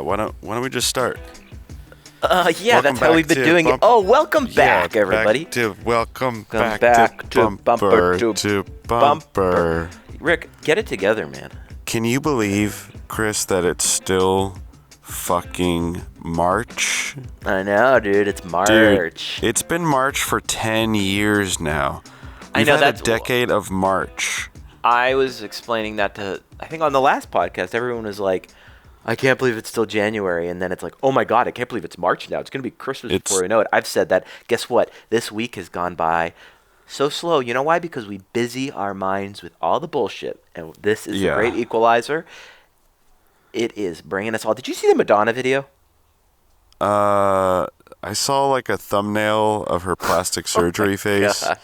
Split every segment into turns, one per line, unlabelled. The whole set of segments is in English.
Why don't we just start?
Yeah, that's how we've been doing it. Oh, welcome back, everybody.
Welcome back
to Bumper to
Bumper.
Rick, get it together, man.
Can you believe, Chris, that it's still fucking March?
I know, dude. It's March.
Dude, it's been March for 10 years now. We've had a decade of March.
I was explaining that to, I think on the last podcast, everyone was like, I can't believe it's still January. And then it's like, oh my God, I can't believe it's March now. It's going to be Christmas before we know it. I've said that. Guess what? This week has gone by so slow. You know why? Because we busy our minds with all the bullshit. And this is a great equalizer. It is bringing us all. Did you see the Madonna video?
I saw like a thumbnail of her plastic surgery face. God.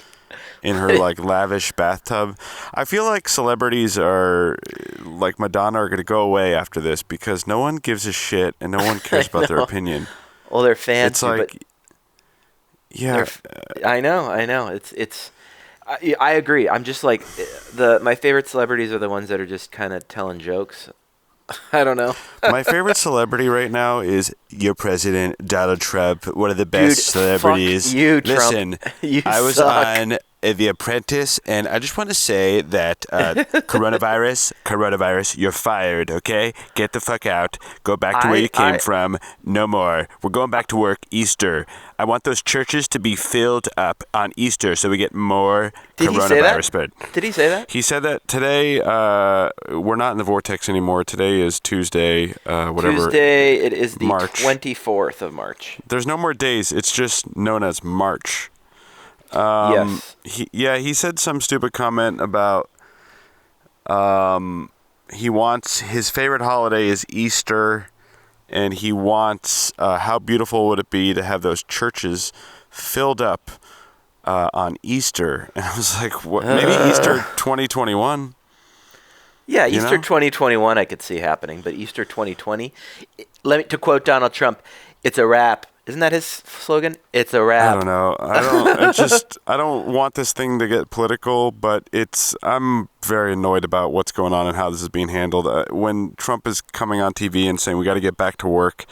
In her like lavish bathtub. I feel like celebrities are like Madonna are going to go away after this because no one gives a shit and no one cares about their opinion.
Well, they're fans.
It's like, yeah.
I know. It's. I agree. I'm just like my favorite celebrities are the ones that are just kind of telling jokes. I don't know.
My favorite celebrity right now is your president, Donald Trump, one of the best celebrities.
Fuck you,
Listen,
Trump. You
I was
suck.
on The Apprentice, and I just want to say that coronavirus, you're fired, okay? Get the fuck out. Go back to where you came from. No more. We're going back to work Easter. I want those churches to be filled up on Easter so we get more coronavirus spread.
Did he say that?
He said that today. We're not in the vortex anymore. Today is Tuesday, whatever.
Tuesday, it is the
March.
24th of March.
There's no more days. It's just known as March.
Yes.
He said some stupid comment about he wants his favorite holiday is Easter, and he wants how beautiful would it be to have those churches filled up on Easter. And I was like, what? Maybe Easter 2021.
Yeah, Easter 2021 I could see happening, but Easter 2020, to quote Donald Trump, it's a wrap. Isn't that his slogan? It's a wrap.
I don't know. I don't want this thing to get political, but I'm very annoyed about what's going on and how this is being handled. When Trump is coming on TV and saying we got to get back to work,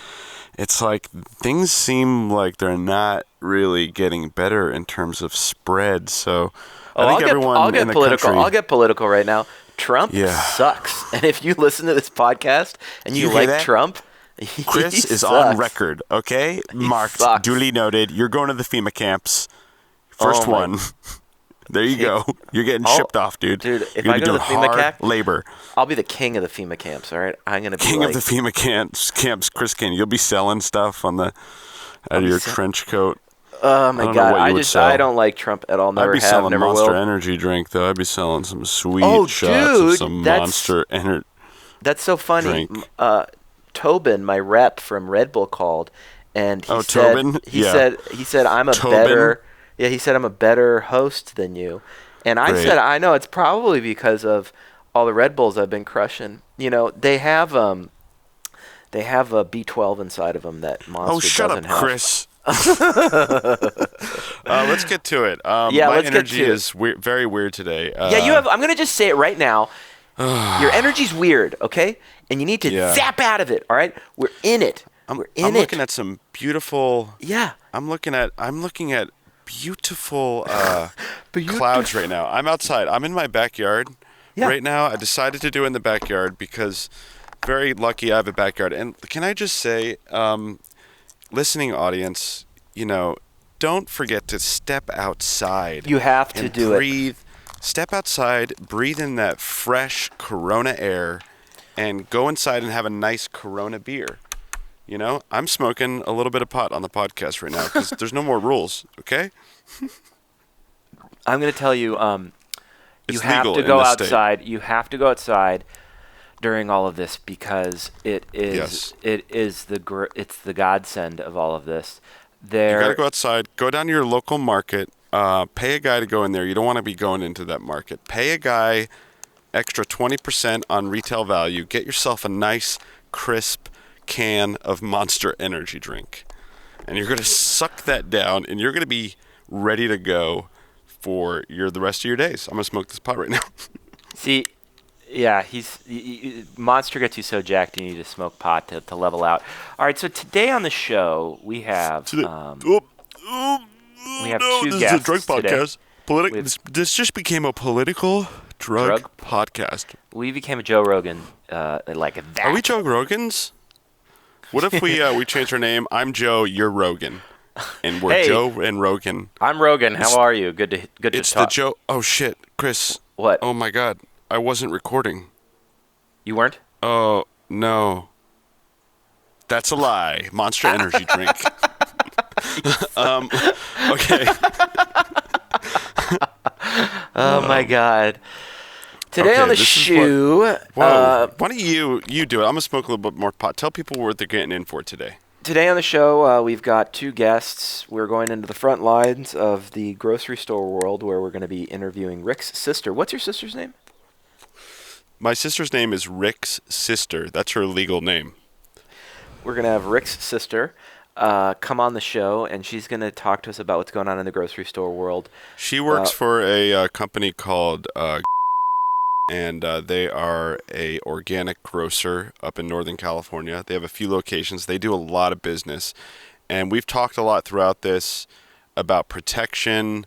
it's like things seem like they're not really getting better in terms of spread. So I think everyone in the country.
I'll get political right now. Trump sucks. And if you listen to this podcast and you like Trump,
Chris is on record, okay? Marked, duly noted. You're going to the FEMA camps. First one. There you go. You're getting shipped off, dude.
Dude, if
You're
I go to the FEMA camp,
labor.
I'll be the king of the FEMA camps, all right? I'm going to be
king of the FEMA camps, Chris King. You'll be selling stuff out of your trench coat.
Oh my God! I don't like Trump at all. Never
I'd be
have,
selling
never
Monster
will.
Energy drink though. I'd be selling some sweet shots of some Monster Energy.
That's so funny.
Drink.
Tobin, my rep from Red Bull, called, and he said I'm a
Tobin?
better. Yeah, he said I'm a better host than you, and I said I know it's probably because of all the Red Bulls I've been crushing. You know, they have a B12 inside of them that Monster doesn't have.
Oh, shut up, Chris. Let's get to it. My energy is very weird today.
I'm gonna just say it right now. Your energy's weird, okay? And you need to zap out of it. All right, we're in it. I'm
looking at some beautiful.
Yeah.
I'm looking at beautiful clouds right now. I'm outside. I'm in my backyard right now. I decided to do it in the backyard because very lucky I have a backyard. And can I just say, listening audience, don't forget to step outside.
You have to do
breathe. Step outside, breathe in that fresh Corona air, and go inside and have a nice Corona beer. I'm smoking a little bit of pot on the podcast right now because there's no more rules, okay?
I'm going to tell you, you have to go outside. You have to go outside during all of this because it's the godsend of all of this.
You got to go outside, go down to your local market. Pay a guy to go in there. You don't want to be going into that market. Pay a guy extra 20% on retail value. Get yourself a nice, crisp can of Monster Energy drink. And you're going to suck that down, and you're going to be ready to go for the rest of your days. I'm going to smoke this pot right now.
See, Yeah, Monster gets you so jacked you need to smoke pot to level out. All right, so today on the show we have two
this
guests
is a drug
today.
podcast. This just became a political drug podcast.
We became a Joe Rogan like that.
Are we Joe Rogans? What if we change our name? I'm Joe, you're Rogan, and we're Joe and Rogan.
I'm Rogan. How are you? Good to talk.
It's the Joe. Oh shit, Chris.
What?
Oh my God. I wasn't recording.
You weren't?
Oh, no. That's a lie. Monster Energy drink. Okay.
Oh, my God. Today on the shoe...
Why don't you do it? I'm going to smoke a little bit more pot. Tell people what they're getting in for today.
Today on the show, we've got two guests. We're going into the front lines of the grocery store world where we're going to be interviewing Rick's sister. What's your sister's name?
My sister's name is Rick's sister. That's her legal name.
We're going to have Rick's sister come on the show, and she's going to talk to us about what's going on in the grocery store world.
She works for a company called and they are a organic grocer up in Northern California. They have a few locations. They do a lot of business. And we've talked a lot throughout this about protection,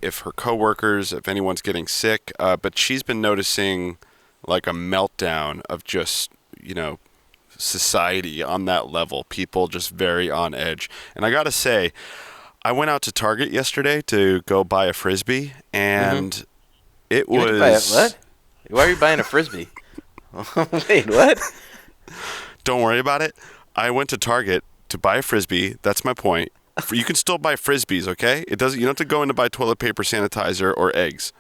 if her coworkers, if anyone's getting sick, but she's been noticing like a meltdown of just, society on that level. People just very on edge. And I got to say, I went out to Target yesterday to go buy a Frisbee, and it was...
What? Why are you buying a Frisbee? Wait, what?
Don't worry about it. I went to Target to buy a Frisbee. That's my point. You can still buy Frisbees, okay? You don't have to go in to buy toilet paper, sanitizer, or eggs.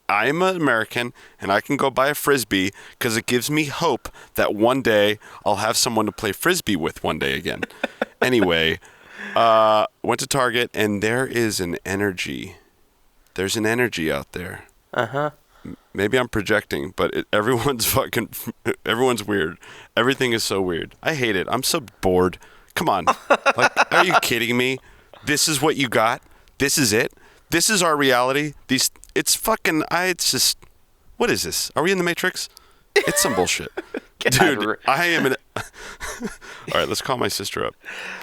I'm an American, and I can go buy a Frisbee because it gives me hope that one day I'll have someone to play Frisbee with one day again. Anyway, went to Target, and there is an energy. There's an energy out there.
Uh-huh.
Maybe I'm projecting, but everyone's weird. Everything is so weird. I hate it. I'm so bored. Come on. Like, are you kidding me? This is what you got? This is it? This is our reality? It's just, what is this? Are we in the Matrix? It's some bullshit. Dude, I am all right, let's call my sister up.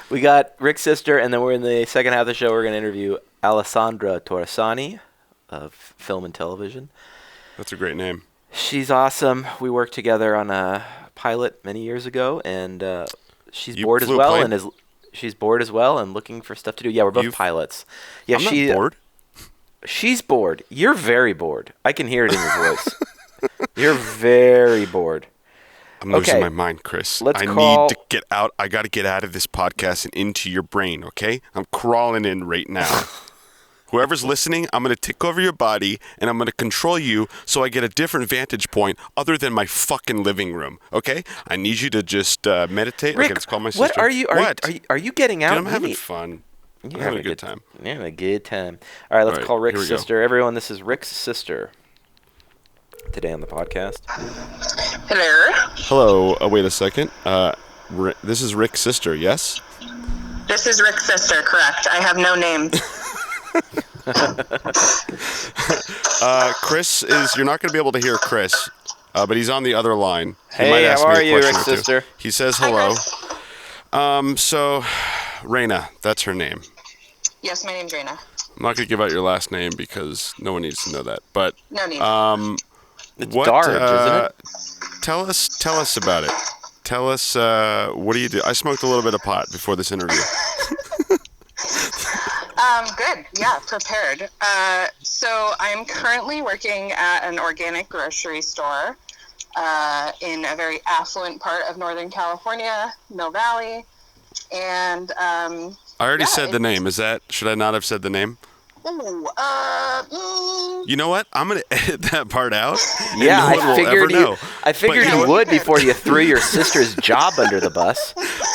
We got Rick's sister, and then we're in the second half of the show. We're going to interview Alessandra Torresani of film and television.
That's a great name.
She's awesome. We worked together on a pilot many years ago, and she's bored as well, she's bored as well and looking for stuff to do. Yeah, we're both pilots. Yeah,
I'm not bored.
She's bored. You're very bored. I can hear it in your voice. You're very bored.
I'm losing my mind, Chris. I need to get out. I got to get out of this podcast and into your brain, okay? I'm crawling in right now. Whoever's listening, I'm going to take over your body, and I'm going to control you so I get a different vantage point other than my fucking living room, okay? I need you to just meditate.
Rick,
okay, let's call my sister.
What are you? Are you getting out?
Dude, I'm having fun. I'm having a good time.
You're having a good time. All right, let's call Rick's sister. Everyone, this is Rick's sister. Today on the podcast.
Hello.
Hello. Wait a second. This is Rick's sister, yes?
This is Rick's sister, correct. I have no name.
Chris you're not going to be able to hear Chris, but he's on the other line.
Hey, how are you, Rick's sister?
He says hello. So, Raena, that's her name.
Yes, my name's Raena.
I'm not going to give out your last name because no one needs to know that. But
no need.
It's Darge, isn't it?
Tell us about it. Tell us what do you do? I smoked a little bit of pot before this interview.
Good. Yeah, prepared. So I'm currently working at an organic grocery store in a very affluent part of Northern California, Mill Valley. And
I already said the name. Should I not have said the name? You know what? I'm going to edit that part out.
Yeah, I figured you would before you threw your sister's job under the bus.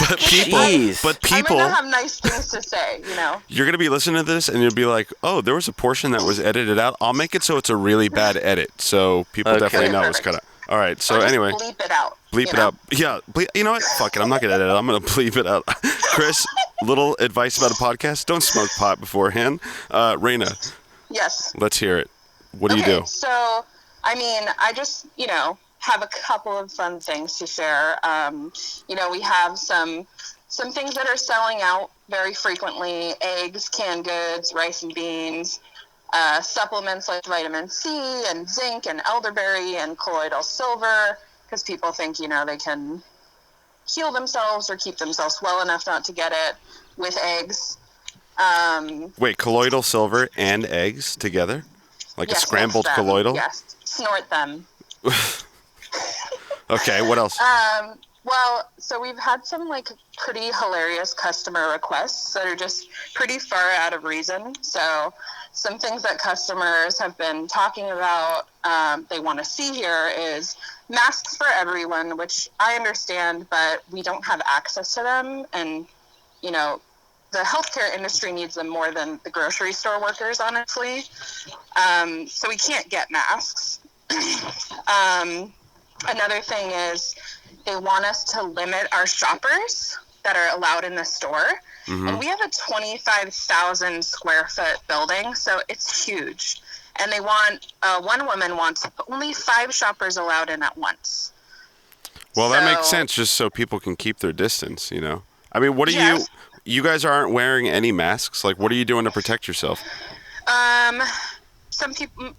But people,
I might not have nice things to say,
You're going to be listening to this and you'll be like, oh, there was a portion that was edited out. I'll make it so it's a really bad edit. So people definitely know it's kind of... All right, so anyway.
Bleep it out.
Bleep it out. Yeah, you know what? Fuck it. I'm not going to edit it. I'm going to bleep it out. Chris, little advice about a podcast. Don't smoke pot beforehand. Raena.
Yes.
Let's hear it. What do you do?
So I mean, I just, have a couple of fun things to share. We have some things that are selling out very frequently: eggs, canned goods, rice and beans, supplements like vitamin C and zinc and elderberry and colloidal silver, because people think, they can heal themselves or keep themselves well enough not to get it with eggs.
Wait, colloidal silver and eggs together? Like a
Yes,
scrambled
mix them.
colloidal?
Yes, snort them.
Okay, what else?
Well, so we've had some pretty hilarious customer requests that are just pretty far out of reason. So some things that customers have been talking about, they want to see here, is masks for everyone, which I understand, but we don't have access to them. And, the healthcare industry needs them more than the grocery store workers, honestly. So we can't get masks. Another thing is they want us to limit our shoppers that are allowed in the store.
Mm-hmm.
And we have a 25,000 square foot building, so it's huge. And they want, one woman wants only 5 shoppers allowed in at once.
Well, that makes sense, just so people can keep their distance, I mean, what are you guys aren't wearing any masks? Like, what are you doing to protect yourself?
A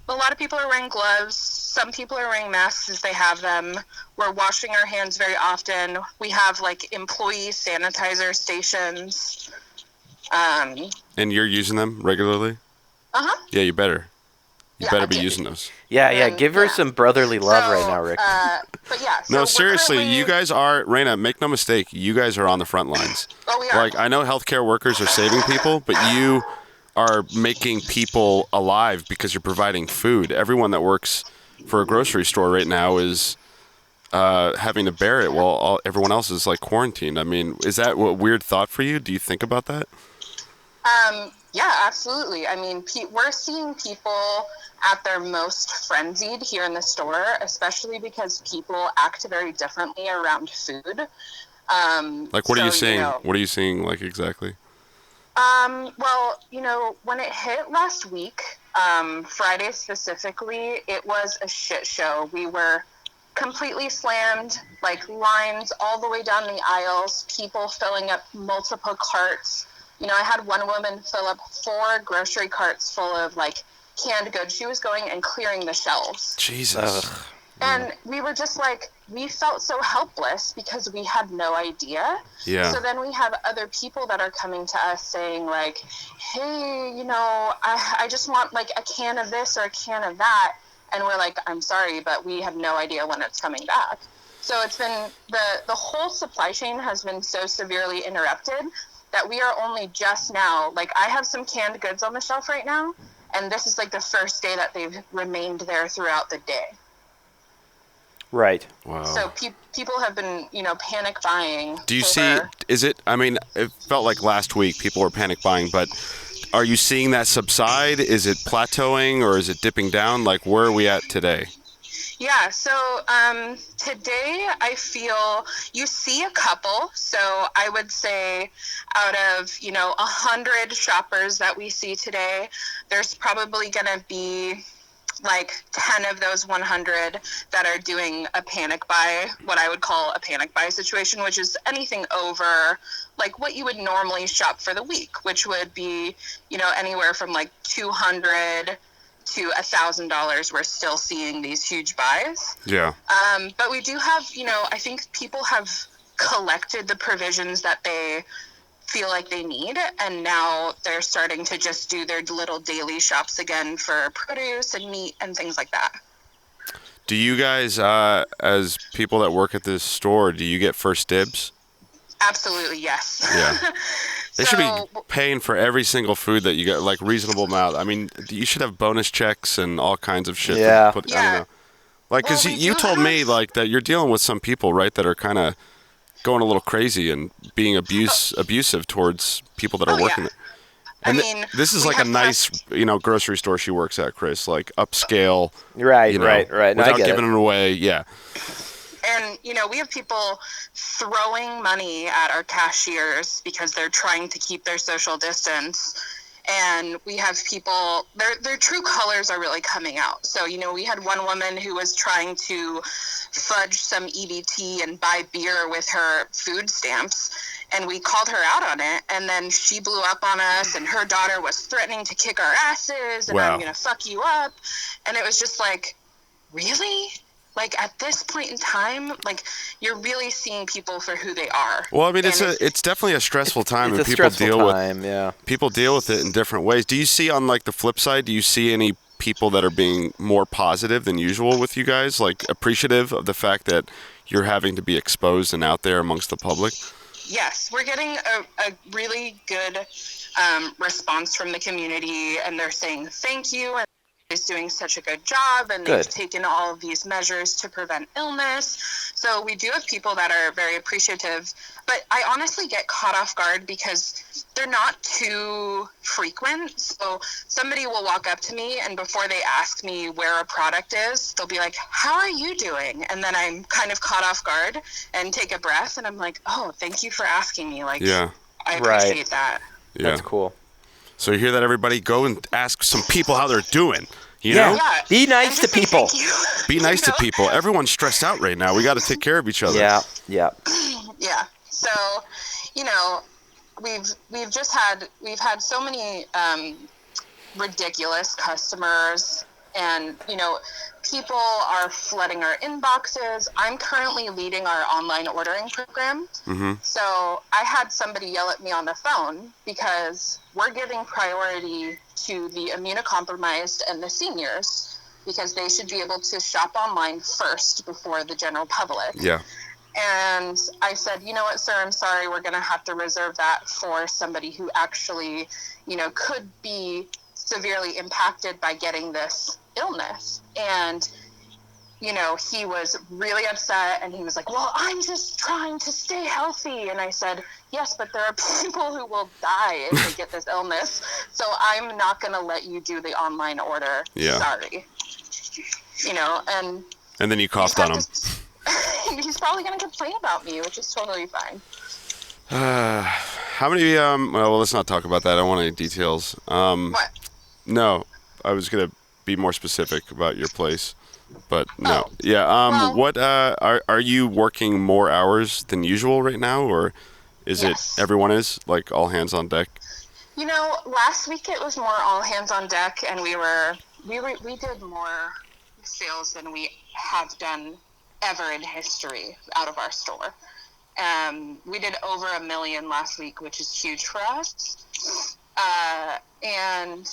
lot of people are wearing gloves. Some people are wearing masks as they have them. We're washing our hands very often. We have employee sanitizer stations.
And you're using them regularly?
Uh-huh.
Yeah, you better. You better be
I
using those.
Yeah, give her some brotherly love right now, Rick.
But yeah. So
no, seriously, you guys are, Raena, make no mistake, you guys are on the front lines.
Oh, we are.
I know healthcare workers are saving people, but you are making people alive because you're providing food. Everyone that works for a grocery store right now is having to bear it while everyone else is quarantined. I mean, is that a weird thought for you? Do you think about that?
Yeah, absolutely. I mean, we're seeing people at their most frenzied here in the store, especially because people act very differently around food.
What are you seeing? What are you seeing, exactly?
Well, when it hit last week, Friday specifically, it was a shit show. We were completely slammed, lines all the way down the aisles, people filling up multiple carts. I had one woman fill up 4 grocery carts full of canned goods. She was going and clearing the shelves.
Jesus.
Ugh. And we were just we felt so helpless because we had no idea.
Yeah.
So then we have other people that are coming to us saying hey, I just want a can of this or a can of that. And we're I'm sorry, but we have no idea when it's coming back. So it's been, the whole supply chain has been so severely interrupted that we are only just now, I have some canned goods on the shelf right now, and this is the first day that they've remained there throughout the day.
Right.
Wow.
So people have been, panic buying.
Do you see, it felt like last week people were panic buying, but are you seeing that subside? Is it plateauing or is it dipping down? Where are we at today?
Yeah, so today I feel you see a couple. So I would say out of, 100 shoppers that we see today, there's probably going to be 10 of those 100 that are doing a panic buy, what I would call a panic buy situation, which is anything over what you would normally shop for the week, which would be, anywhere from 200 to $1,000. We're still seeing these huge buys.
Yeah.
But we do have, I think people have collected the provisions that they feel like they need, and now they're starting to just do their little daily shops again for produce and meat and things like that.
Do you guys, as people that work at this store, do you get first dibs?
Absolutely, yes.
Yeah. They should be paying for every single food that you get, reasonable amount. I mean, you should have bonus checks and all kinds of shit.
Yeah.
Yeah.
I don't know. Because you told me, that you're dealing with some people, right, that are kind of going a little crazy and being abusive towards people that are working there. And this is a nice, grocery store she works at, Chris, upscale.
Right.
Without giving it away, yeah.
And, we have people throwing money at our cashiers because they're trying to keep their social distance. and we have people, their true colors are really coming out. So, we had one woman who was trying to fudge some EBT and buy beer with her food stamps, and we called her out on it, and then she blew up on us, and her daughter was threatening to kick our asses, and I'm going to fuck you up. And it was just like, really? Like, at this point in time, like, you're really seeing people for who they are.
Well, I mean, it's definitely a stressful time,
and
people deal with it in different ways. Do you see, on like the flip side, do you see any people that are being more positive than usual with you guys, like appreciative of the fact that you're having to be exposed and out there amongst the public?
Yes, we're getting a really good response from the community, and they're saying thank you, and is doing such a good job, and they've taken all of these measures to prevent illness. So we do have people that are very appreciative, but I honestly get caught off guard because they're not too frequent. So somebody will walk up to me, and before they ask me where a product is, they'll be like, how are you doing? And then I'm kind of caught off guard and take a breath, and I'm like, oh, thank you for asking me. Like, I appreciate that.
Yeah.
That's cool.
So you hear that, everybody? Go and ask some people how they're doing. You know?
Yeah.
Be nice to people.
Be nice to people. Everyone's stressed out right now. We got to take care of each other.
Yeah.
Yeah. So, we've had so many ridiculous customers, and people are flooding our inboxes. I'm currently leading our online ordering program.
Mm-hmm.
So I had somebody yell at me on the phone because we're giving priority to the immunocompromised and the seniors, because they should be able to shop online first before the general public.
Yeah.
And I said, you know what, sir, I'm sorry, we're going to have to reserve that for somebody who actually, could be severely impacted by getting this illness. And he was really upset, and he was like, well, I'm just trying to stay healthy. And I said, yes, but there are people who will die if they get this illness, so I'm not going to let you do the online order.
Yeah.
Sorry.
And then you coughed on him.
He's probably going to complain about me, which is totally fine.
How many, well, let's not talk about that. I don't want any details.
What?
No, I was going to be more specific about your place, but no.
Oh.
Yeah.
Well,
what, are you working more hours than usual right now, or is it everyone is, like, all hands on deck?
Last week it was more all hands on deck, and we did more sales than we have done ever in history out of our store. We did over 1 million last week, which is huge for us. And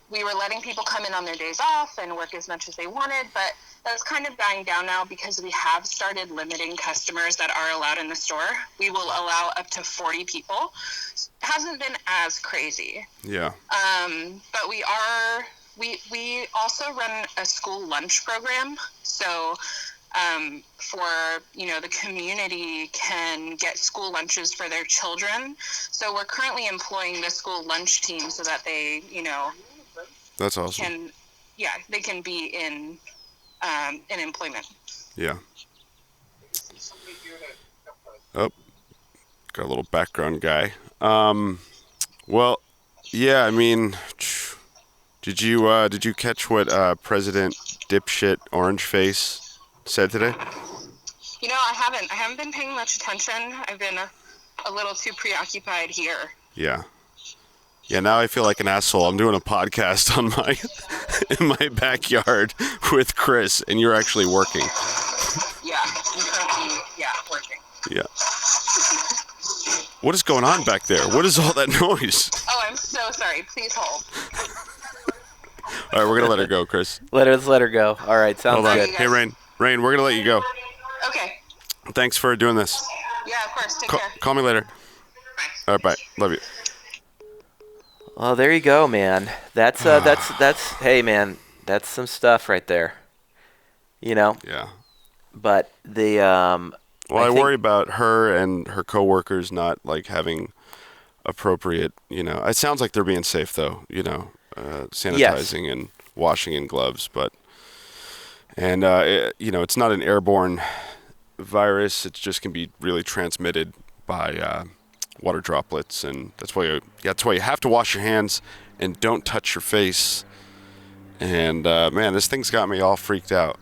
we were letting people come in on their days off and work as much as they wanted, but that's kind of dying down now because we have started limiting customers that are allowed in the store. We will allow up to 40 people. It hasn't been as crazy.
Yeah.
But we also run a school lunch program. So for the community can get school lunches for their children. So we're currently employing the school lunch team so that they
That's awesome.
they can be in employment.
Yeah. Oh, got a little background guy. Well, yeah, I mean, did you catch what President Dipshit Orangeface said today?
I haven't been paying much attention. I've been a little too preoccupied here.
Yeah. Yeah, now I feel like an asshole. I'm doing a podcast on in my backyard with Chris, and you're actually working.
Yeah, I'm currently working.
Yeah. What is going on back there? What is all that noise?
Oh, I'm so sorry. Please hold.
All right, we're gonna let her go, Chris.
Let's let her go. All right, sounds good.
Hey, Rain, we're gonna let you go.
Okay.
Thanks for doing this.
Yeah, of course. Take care.
Call me later.
Bye.
All right, bye. Love you.
Well, there you go, man. That's hey, man, that's some stuff right there.
Yeah.
But the
Well, I worry about her and her coworkers not like having appropriate. It sounds like they're being safe though. Sanitizing and washing in gloves, but it's not an airborne virus. It just can be really transmitted by water droplets, and that's why you have to wash your hands and don't touch your face. And man, this thing's got me all freaked out.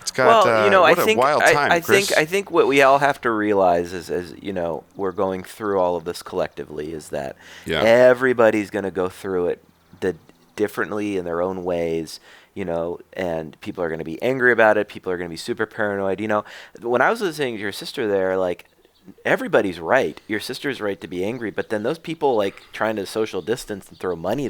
It's got a wild time, Chris.
I think what we all have to realize is, as you know, we're going through all of this collectively, is that everybody's going to go through it differently in their own ways, and people are going to be angry about it. People are going to be super paranoid. When I was listening to your sister there, like, everybody's right. Your sister's right to be angry, but then those people like trying to social distance and throw money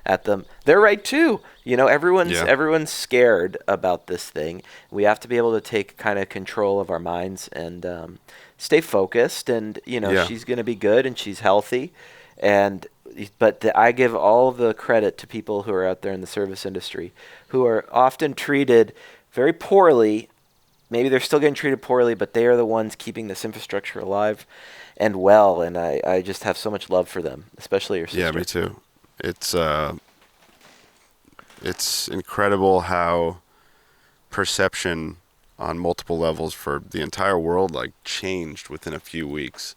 at them, they're right too. Everyone's scared about this thing. We have to be able to take kind of control of our minds and stay focused. And she's going to be good and she's healthy. But I give all the credit to people who are out there in the service industry who are often treated very poorly. Maybe they're still getting treated poorly, but they are the ones keeping this infrastructure alive and well, and I just have so much love for them, especially your sister.
Yeah, me too. It's incredible how perception on multiple levels for the entire world changed within a few weeks.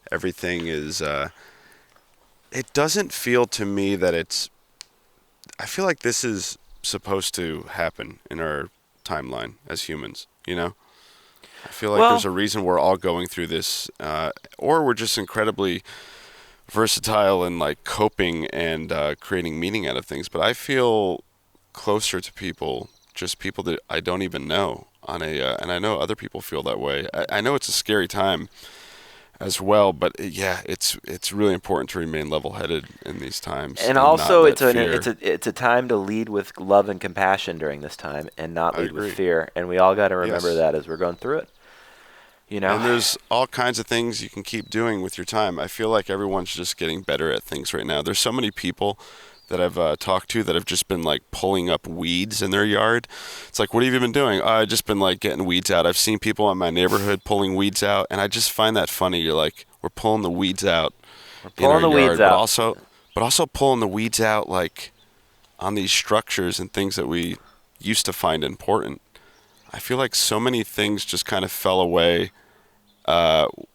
Everything is it doesn't feel to me that I feel like this is supposed to happen in our timeline as humans. I feel like there's a reason we're all going through this, or we're just incredibly versatile and coping and creating meaning out of things. But I feel closer to people that I don't even know and I know other people feel that way. I know it's a scary time as well, but it's really important to remain level-headed in these times.
And also, it's a time to lead with love and compassion during this time, and not lead with fear. And we all got to remember that as we're going through it. And
there's all kinds of things you can keep doing with your time. I feel like everyone's just getting better at things right now. There's so many people that I've talked to that have just been pulling up weeds in their yard. It's what have you been doing? I've just been getting weeds out. I've seen people in my neighborhood pulling weeds out, and I just find that funny. You're we're pulling the weeds out in our yard, but also pulling the weeds out on these structures and things that we used to find important. I feel like so many things just kind of fell away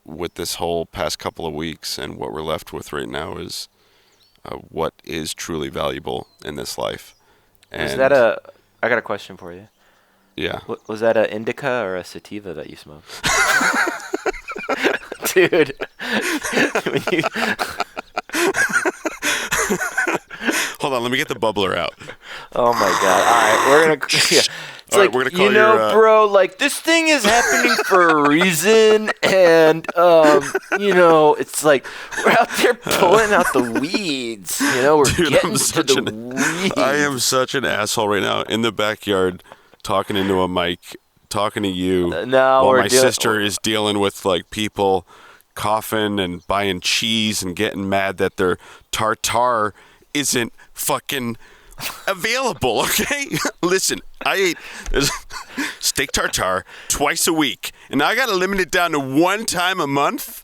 with this whole past couple of weeks, and what we're left with right now is what is truly valuable in this life. And
I got a question for you.
Yeah.
Was that an indica or a sativa that you smoked? Dude.
Hold on, let me get the bubbler out.
Oh my God. All right, we're going to... It's
we're gonna call
bro, this thing is happening for a reason, and it's we're out there pulling out the weeds. We're getting to the weeds.
I am such an asshole right now in the backyard, talking into a mic, talking to you. While my sister is dealing with people coughing and buying cheese and getting mad that their tartare isn't fucking available, okay? Listen, I ate steak tartare twice a week, and I got to limit it down to one time a month.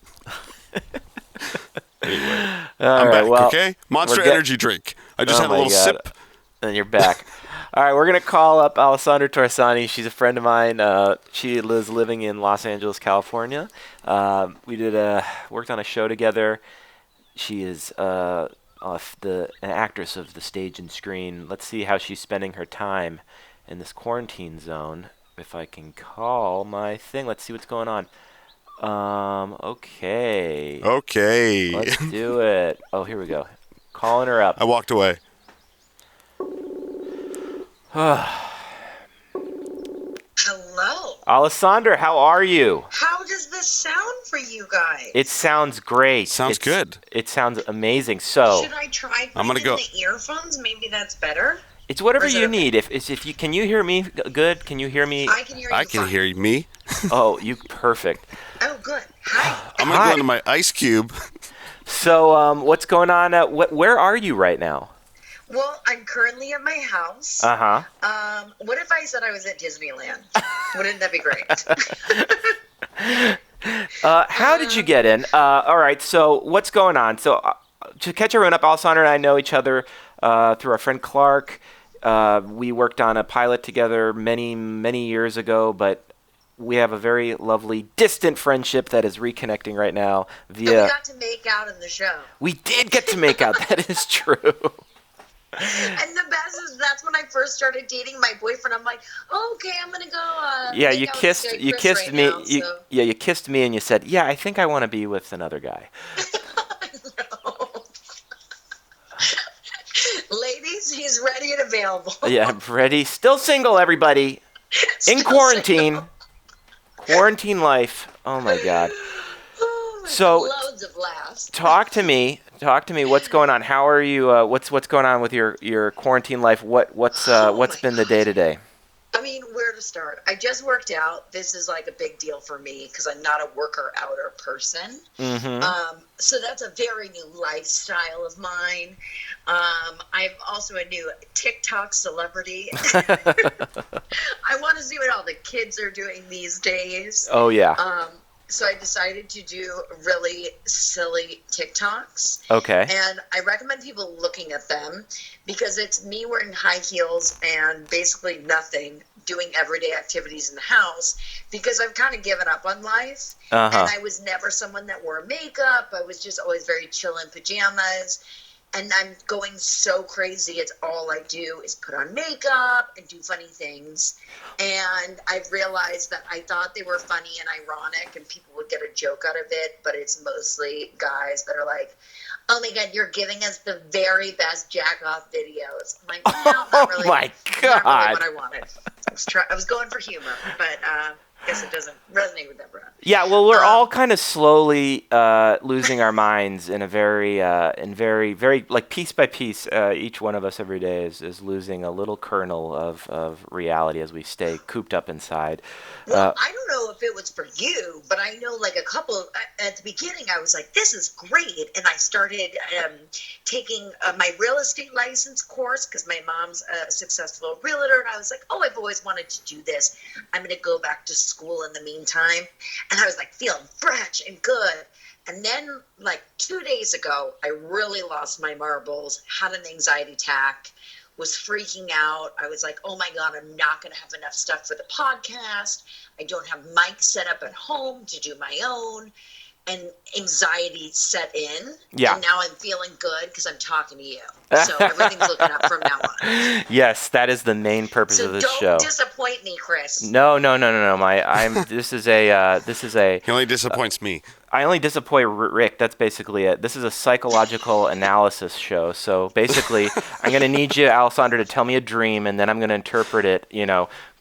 Anyway, I'm back, okay? Monster Energy drink. I just had a little sip.
And you're back. All right, we're going to call up Alessandra Torresani. She's a friend of mine. She is living in Los Angeles, California. We worked on a show together. She is an actress of the stage and screen. Let's see how she's spending her time in this quarantine zone. If I can call my thing, let's see what's going on. Okay. Let's do it. Oh, here we go. Calling her up.
I walked away.
Hello.
Alessandra, how are you?
How does this sound for you guys?
It sounds great.
Sounds good.
It sounds amazing. So
should I try
I'm gonna go.
the earphones? Maybe that's better.
It's whatever you need. If you can you hear me good? Can you hear me?
I can hear you.
I can hear me.
Oh, you perfect.
Oh, good. Hi.
I'm gonna go into my ice cube.
So, what's going on? Where are you right now?
Well, I'm currently at my house.
Uh-huh.
What if I said I was at Disneyland? Wouldn't that be great?
How did you get in? All right, so what's going on? So, to catch everyone up, Alessandra and I know each other through our friend Clark. We worked on a pilot together many, many years ago, but we have a very lovely distant friendship that is reconnecting right now via.
And we got to make out in the show.
We did get to make out. That is true.
And the best is that's when I first started dating my boyfriend. I'm like, okay, I'm gonna go.
Yeah, you kissed me.
Now,
you kissed me, and you said, "Yeah, I think I want to be with another guy."
No. Ladies, he's ready and available.
Yeah, I'm ready. Still single, everybody. In quarantine. Single. Quarantine life. Oh my God. So
loads of laughs.
Talk to me. What's going on? How are you? What's going on with your quarantine life? What's been the day to day?
I mean, where to start? I just worked out. This is like a big deal for me because I'm not a worker-outer person.
Mm-hmm.
So that's a very new lifestyle of mine. I'm also a new TikTok celebrity. I want to see what all the kids are doing these days.
Oh, yeah.
So I decided to do really silly TikToks.
Okay.
And I recommend people looking at them because it's me wearing high heels and basically nothing, doing everyday activities in the house because I've kind of given up on life. And I was never someone that wore makeup. I was just always very chill in pajamas. And I'm going so crazy. It's all I do is put on makeup and do funny things. And I've realized that I thought they were funny and ironic and people would get a joke out of it. But it's mostly guys that are like, oh my God, you're giving us the very best jack-off videos. I'm like, no, not really.
Oh my God.
Not really what I wanted. I was going for humor, but I guess it doesn't resonate with everyone.
Yeah, well, we're all kind of slowly losing our minds in a very, very, like piece by piece. Each one of us every day is losing a little kernel of reality as we stay cooped up inside.
Well, I don't know if it was for you, but I know like a couple at the beginning, I was like, this is great. And I started taking my real estate license course because my mom's a successful realtor. And I was like, oh, I've always wanted to do this. I'm going to go back to school in the meantime. And I was like feeling fresh and good. And then like 2 days ago, I really lost my marbles, had an anxiety attack, was freaking out. I was like, oh my God, I'm not going to have enough stuff for the podcast. I don't have mics set up at home to do my own. And anxiety set in.
Yeah.
And now I'm feeling good because I'm talking to you. So everything's looking up from now on.
Yes, that is the main purpose of this show.
Don't disappoint me, Chris.
No. This is a.
He only disappoints me.
I only disappoint Rick. That's basically it. This is a psychological analysis show. So basically, I'm going to need you, Alessandra, to tell me a dream, and then I'm going to interpret it.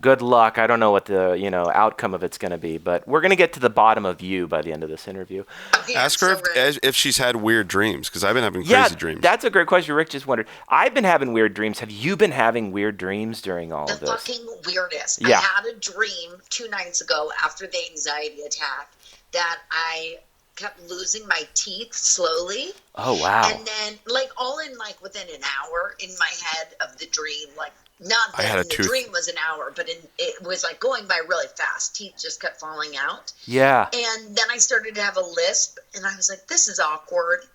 Good luck. I don't know what the outcome of it's going to be, but we're going to get to the bottom of you by the end of this interview.
Okay,
Ask her if she's had weird dreams, because I've been having crazy dreams.
That's a great question. Rick just wondered. I've been having weird dreams. Have you been having weird dreams during all of this?
The fucking weirdest.
Yeah.
I had a dream 2 nights ago after the anxiety attack that I kept losing my teeth slowly.
Oh, wow.
And then, all in, within an hour in my head of the dream, not that the dream was an hour, but it was, going by really fast. Teeth just kept falling out.
Yeah.
And then I started to have a lisp, and I was like, this is awkward.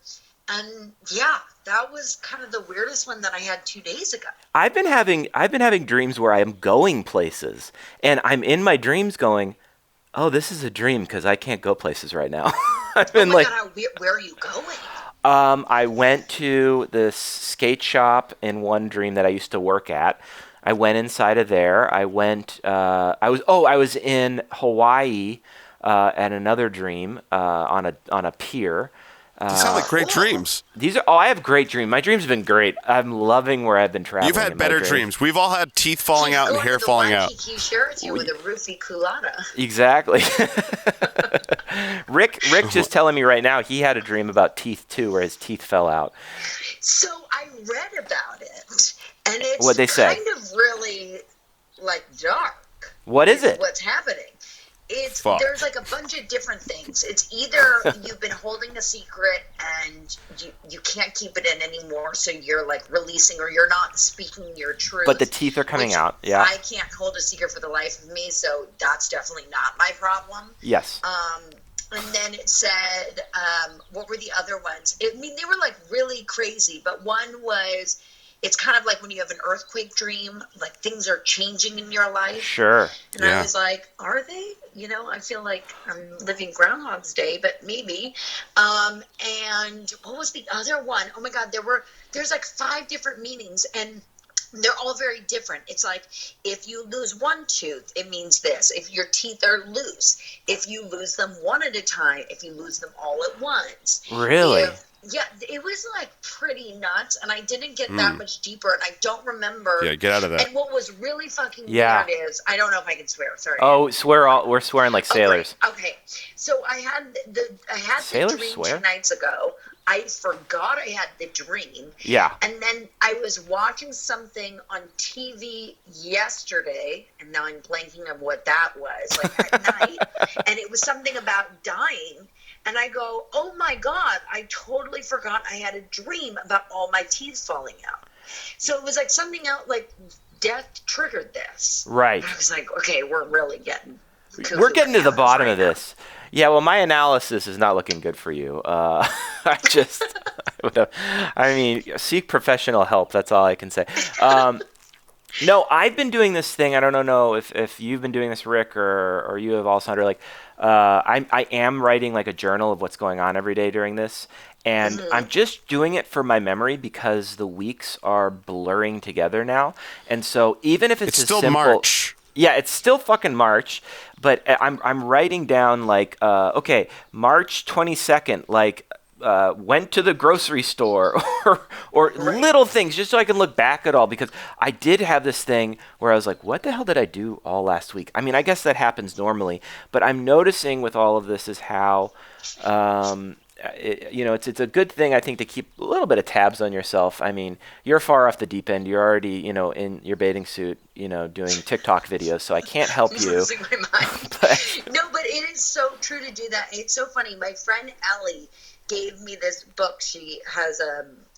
And, yeah, that was kind of the weirdest one that I had 2 days ago.
I've been having dreams where I am going places, and I'm in my dreams going, oh, this is a dream because I can't go places right now. I've been
God, where are you going?
I went to this skate shop in one dream that I used to work at. I went inside of there. I was in Hawaii at another dream on a pier.
These sound like great dreams.
I have great dreams. My dreams have been great. I'm loving where I've been traveling.
You've had better dreams. We've all had teeth falling out and hair falling out.
He shirts you with a roofie culotta.
Exactly. Rick just telling me right now he had a dream about teeth too, where his teeth fell out.
So I read about it, and it's
What'd they say?
kind of really dark.
What is it?
What's happening? There's a bunch of different things. It's either you've been holding a secret and you can't keep it in anymore, so you're releasing, or you're not speaking your truth.
But the teeth are coming out. Yeah.
I can't hold a secret for the life of me, so that's definitely not my problem.
Yes.
And then it said, what were the other ones? They were really crazy, but one was, it's kind of like when you have an earthquake dream, like things are changing in your life.
Sure.
And I was like, are they? You know, I feel like I'm living Groundhog's Day, but maybe. And what was the other one? Oh my God, there's like 5 different meanings, and they're all very different. It's like, if you lose one tooth, it means this. If your teeth are loose, if you lose them one at a time, if you lose them all at once.
Really?
Yeah, it was like pretty nuts, and I didn't get that much deeper, and I don't remember.
Yeah, get out of that.
And what was really fucking weird is, I don't know if I can swear. Sorry.
Oh, we're swearing like sailors.
Okay, so I had the dream
swear?
2 nights ago. I forgot I had the dream.
Yeah.
And then I was watching something on TV yesterday, and now I'm blanking on what that was, like at night, and it was something about dying. And I go, oh my God, I totally forgot I had a dream about all my teeth falling out. So it was like something out, like death triggered this.
Right.
And I was like, okay, we're really getting
to the bottom of this. Yeah, well, my analysis is not looking good for you. Seek professional help. That's all I can say. No, I've been doing this thing. I don't know if you've been doing this, Rick, or you have, Alessandra. Like, I am writing like a journal of what's going on every day during this, and I'm just doing it for my memory because the weeks are blurring together now. And so even if it's
still
simple,
March.
Yeah, it's still fucking March, but I'm writing down like okay, March 22nd, like went to the grocery store or little things just so I can look back at all, because I did have this thing where I was like, what the hell did I do all last week? I mean, I guess that happens normally, but I'm noticing with all of this is how it's a good thing, I think, to keep a little bit of tabs on yourself. I mean, you're far off the deep end. You're already, in your bathing suit, doing TikTok videos, so I can't help you.
Losing my mind. No, but it is so true to do that. It's so funny. My friend Ellie gave me this book. She has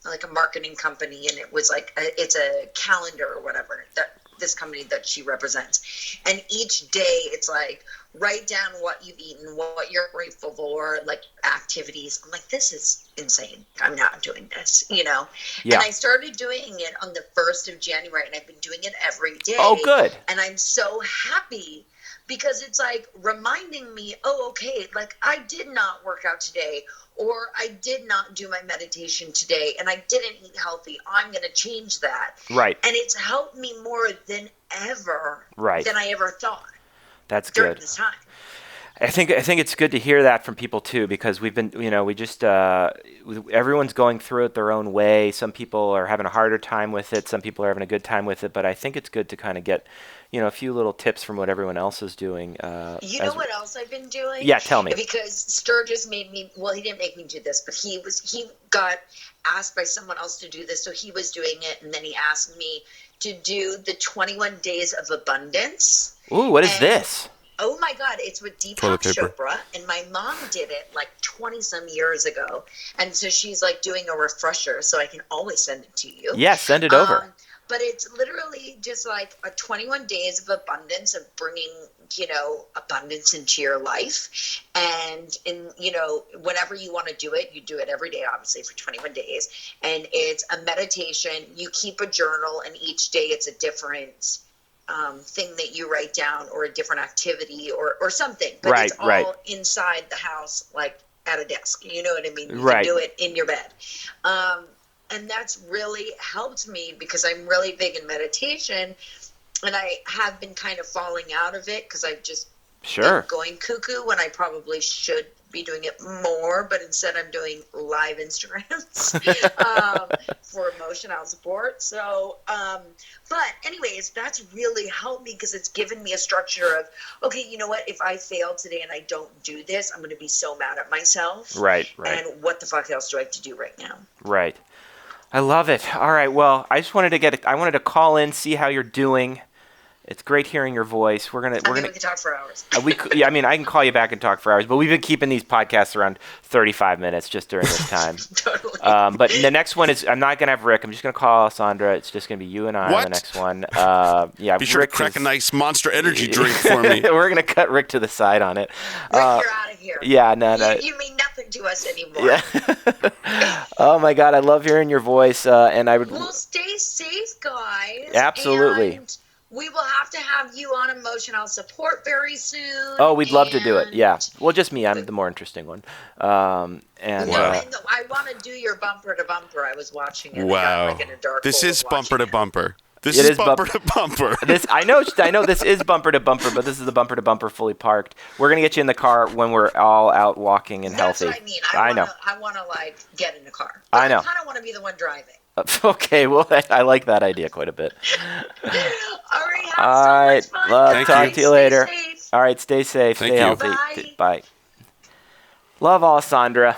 like a marketing company, and it was like it's a calendar or whatever that this company that she represents. And each day it's like, write down what you've eaten, what you're grateful for, like activities. I'm like, this is insane. I'm not doing this, Yeah. And I started doing it on the 1st of January, and I've been doing it every day.
Oh, good.
And I'm so happy because it's like reminding me, oh, okay, like I did not work out today, or I did not do my meditation today, and I didn't eat healthy. I'm going to change that.
Right.
And it's helped me more than ever than I ever thought.
That's
during
good.
This time.
I think it's good to hear that from people too, because we've been, we just everyone's going through it their own way. Some people are having a harder time with it. Some people are having a good time with it. But I think it's good to kind of get, a few little tips from what everyone else is doing.
You know what else I've been doing?
Yeah, tell me.
Because Sturgis made me. Well, he didn't make me do this, but he got asked by someone else to do this, so he was doing it, and then he asked me to do the 21 Days of Abundance.
Ooh, what is this?
Oh my God, it's with Deepak Chopra, and my mom did it like 20-some years ago, and so she's like doing a refresher, so I can always send it to you.
Yeah, send it over.
But it's literally just like a 21 days of abundance, of bringing, abundance into your life. And whenever you want to do it, you do it every day, obviously, for 21 days. And it's a meditation. You keep a journal, and each day it's a different thing that you write down, or a different activity or something. But it's all inside the house, like at a desk. You know what I mean? You can do it in your bed. And that's really helped me because I'm really big in meditation, and I have been kind of falling out of it because I've just been going cuckoo when I probably should be doing it more, but instead I'm doing live Instagrams for emotional support. So, but anyways, that's really helped me because it's given me a structure of, okay, you know what? If I fail today and I don't do this, I'm going to be so mad at myself.
Right.
And what the fuck else do I have to do right now?
Right. I love it. All right. Well, I just wanted to I wanted to call in, see how you're doing. It's great hearing your voice. We can
talk for hours.
I can call you back and talk for hours, but we've been keeping these podcasts around 35 minutes just during this time.
Totally.
But the next one is, I'm not going to have Rick. I'm just going to call Alessandra. It's just going to be you and I on the next one.
Be sure
Rick
to crack a nice Monster Energy drink for me.
We're going to cut Rick to the side on it.
Rick, you're out of here.
Yeah, no.
You mean nothing to us anymore.
Yeah. Oh my God, I love hearing your voice, and I would.
Well, stay safe.
Absolutely.
And we will have to have you on Emotional Support very soon.
Oh, we'd love to do it. Yeah. Well, just me. I'm the more interesting one.
I want to do your bumper to bumper. I was watching it.
Wow.
Got, like, in a dark
This
hole
is bumper to
watching it.
bumper. This is bumper to bumper.
I know this is bumper to bumper, but this is the bumper to bumper fully parked. We're gonna get you in the car when we're all out walking and
That's
healthy.
what I mean.
I know.
I want to like get in the car. But
I know.
I kind of want to be the one driving.
Okay, well, I like that idea quite a bit.
All right. Have
All
so
right,
much fun.
love.
Thank
Talk
you.
to you later.
Stay safe.
All right, stay safe,
Thank
stay
you.
healthy. Bye. Love, Alessandra.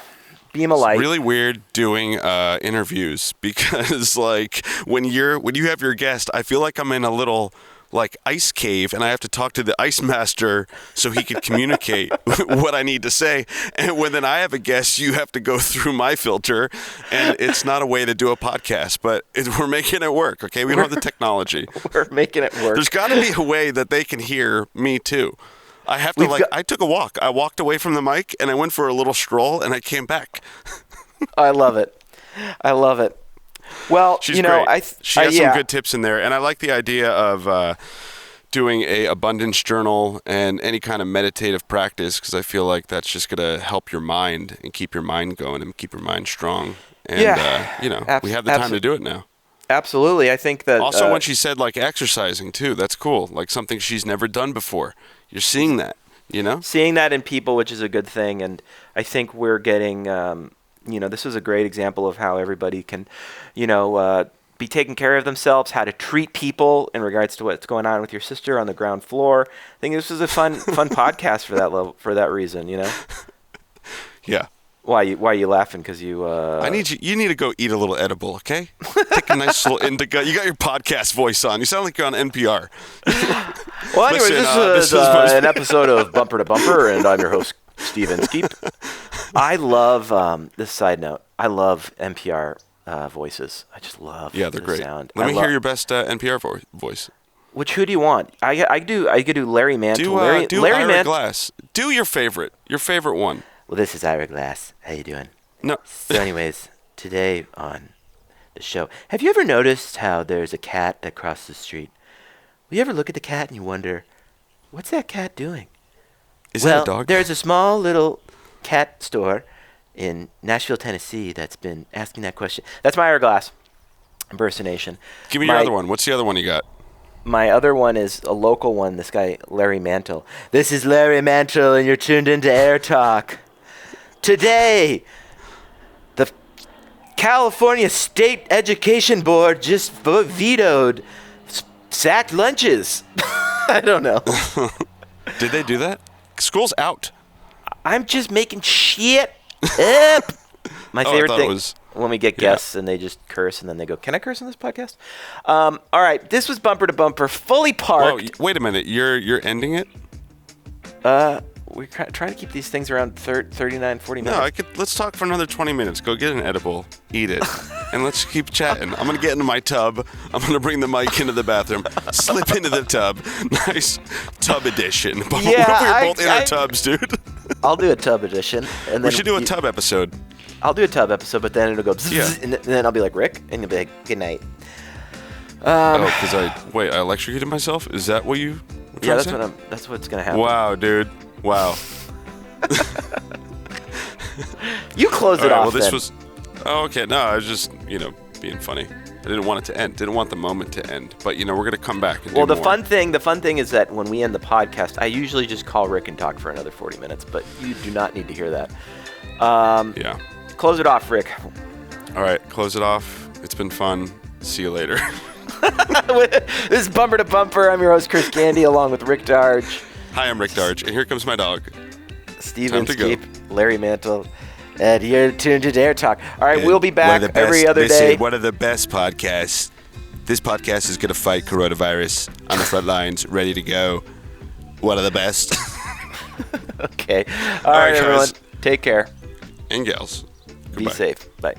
Beam a light.
It's really weird doing interviews because like when you have your guest, I feel like I'm in a little like ice cave and I have to talk to the ice master so he can communicate what I need to say. And when then I have a guest, you have to go through my filter, and it's not a way to do a podcast, but we're making it work. Okay, we don't have the technology.
We're making it work.
There's got to be a way that they can hear me too. I have to I took a walk. I walked away from the mic and I went for a little stroll and I came back.
I love it. Well,
She's great. She has
yeah.
some good tips in there, and I like the idea of doing a abundance journal and any kind of meditative practice because I feel like that's just gonna help your mind and keep your mind going and keep your mind strong. And we have the time to do it now.
Absolutely, I think that.
Also, when she said like exercising too, that's cool. Like something she's never done before. You're seeing that, Seeing that in people, which is a good thing, and I think we're getting. This is a great example of how everybody can, be taking care of themselves, how to treat people in regards to what's going on with your sister on the ground floor. I think this is a fun podcast for that level, for that reason, Yeah.
Why are you laughing? Because you.
You need to go eat a little edible, okay? Take a nice little indica. You got your podcast voice on. You sound like you're on NPR.
Well, anyway, this is an episode of Bumper to Bumper, and I'm your host, Steven Skeep. I love this side note. I love NPR voices. I just love
they're
the
great.
sound.
Let me hear your best NPR voice.
Who do you want? I could do Larry Mantle.
Do
Larry
Ira Glass. Do your favorite one.
Well, this is Ira Glass. How you doing?
No.
So, anyways, today on the show, have you ever noticed how there's a cat that crosses the street? Will you ever look at the cat and you wonder, what's that cat doing?
Is that a dog?
There's a small little cat store in Nashville, Tennessee that's been asking that question. That's my Ira Glass impersonation.
Give me your other one. What's the other one you got?
My other one is a local one, this guy, Larry Mantle. This is Larry Mantle, and you're tuned into Air Talk. Today, the California State Education Board just vetoed sacked lunches. I don't know.
Did they do that? School's out.
I'm just making shit up. My favorite thing
was
when we get guests and they just curse and then they go, "Can I curse on this podcast?" All right, this was Bumper to Bumper, fully parked.
Whoa, wait a minute. You're ending it?
We're trying to keep these things around 39, 40 minutes.
No, let's talk for another 20 minutes. Go get an edible, eat it, and let's keep chatting. I'm going to get into my tub. I'm going to bring the mic into the bathroom, slip into the tub. Nice tub edition.
Yeah,
we're both in our tubs, dude.
I'll do a tub edition. And
we should do a tub episode.
I'll do a tub episode, but then it'll go zzz, and then I'll be like, Rick, and you'll be like, good night.
Because I electrocuted myself? Is that what you were trying to say?
That's what's going to happen.
Wow, dude. Wow.
You close it off.
Well, this was. Oh, okay. No, I was just, being funny. I didn't want it to end. Didn't want the moment to end. But we're gonna come back and do
the
more.
fun thing is that when we end the podcast, I usually just call Rick and talk for another 40 minutes. But you do not need to hear that.
Yeah.
Close it off, Rick.
All right, close it off. It's been fun. See you later.
This is Bumper to Bumper. I'm your host, Chris Gandy, along with Rick Darge.
Hi, I'm Rick Darge, and here comes my dog.
Steven Skeep, Larry Mantle, and you're tuned to Air Talk. All right, we'll be back every other day.
This is one of the best podcasts. This podcast is going to fight coronavirus on the front lines, ready to go. One of the best.
Okay. All right, everyone. Take care.
And gals.
Be safe. Bye.